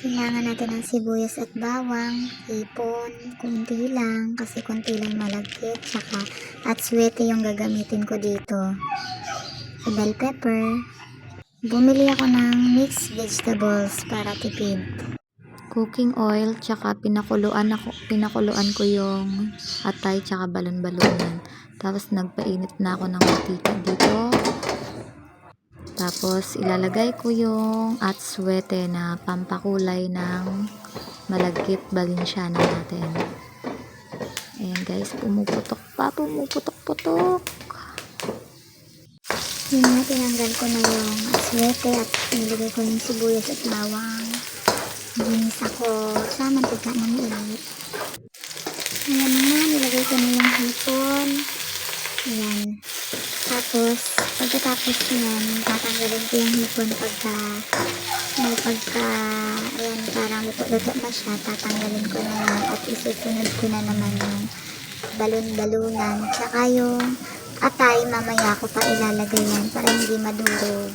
Kailangan natin ng sibuyas at bawang, hipon, kunti lang kasi kunti lang malagkit, tsaka atswete yung gagamitin ko dito. Bell pepper. Bumili ako ng mixed vegetables para tipid. Cooking oil, tsaka pinakuluan ko yung atay tsaka balon-balonan. Tapos nagpainit na ako ng mantika dito. Tapos ilalagay ko yung atswete na pampakulay ng malagkit balinsyana natin. Ayan guys, pumuputok-putok. Yun na, tinanggal ko na yung atswete at nilagay ko yung sibuyas at bawang. Ginis ako sa mantika ng init. Ayan na, nilagay ko na yung hipon. Ayan. Tapos, pagkatapos yan, tatanggalin ko yung hipon ayan, parang luto-luto na siya, tatanggalin ko na yan at isusunod ko na naman yung balon-balunan, tsaka yung atay, mamaya ko pa ilalagay yan para hindi madurog.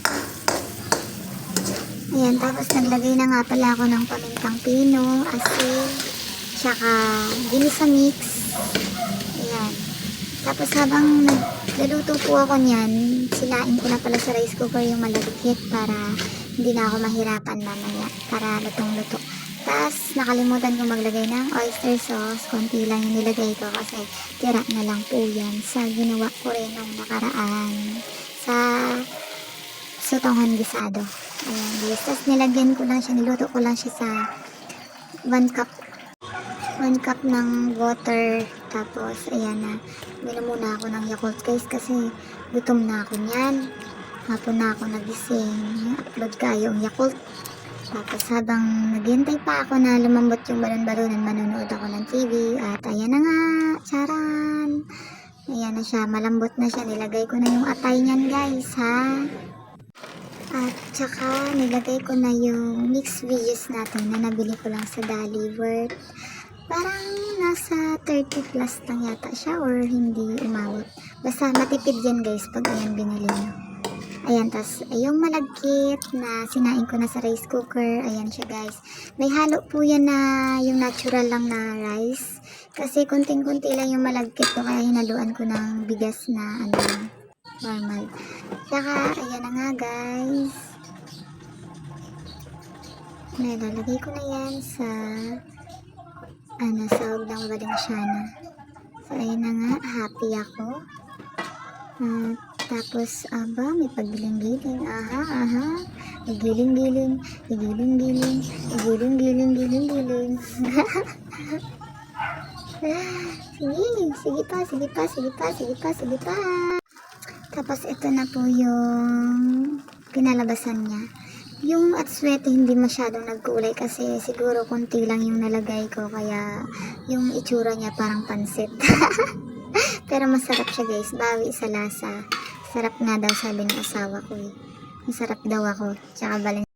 Ayan, tapos naglagay na nga pala ako ng pamintang pino, asin, tsaka ginisa mix. Ayan. Tapos habang nagluluto po ako niyan, sinain ko na pala sa rice cooker yung malagkit para hindi na ako mahirapan mamaya, para lutong-luto. Tapos nakalimutan ko maglagay ng oyster sauce, konti lang yung nilagay ko kasi tira na lang po yan sa ginawa ko rin nung nakaraan sa sotong gisado. Ayan guys, tapos nilagyan ko lang siya, niluto ko lang siya sa 1 cup ng water. Tapos ayan na, minom muna ako ng Yakult guys kasi gutom na ako niyan. Hapon na ako nagising, upload kayo yung Yakult. Tapos habang naghintay pa ako na lumambot yung balon-balonan, manonood ako ng TV at ayan na nga, charan! Ayan na siya, malambot na siya. Nilagay ko na yung atay niyan guys ha. At tsaka nilagay ko na yung mixed veggies natin na nabili ko lang sa Dali, worth parang nasa 30 plus lang yata siya or hindi umabot. Basta matipid yan guys pag ayan binili nyo. Ayan, tas yung malagkit na sinain ko na sa rice cooker, ayan siya guys. May halo po yan na yung natural lang na rice kasi kunting-kunti lang yung malagkit ko kaya hinaluan ko ng bigas na normal. Saka ayan na nga guys, nalalagay ko na yan sa sahog ng balinsyana. So ayan na nga, happy ako. Tapos may paggiling-giling, giling-giling. Sige pa. Tapos ito na po yung pinalabasan niya. Yung atswete hindi masyadong nagkulay kasi siguro konti lang yung nalagay ko kaya yung itsura niya parang pansit. Pero masarap siya guys, bawi sa lasa. Sarap nga daw sabi ng asawa ko eh. Masarap daw ako, tsaka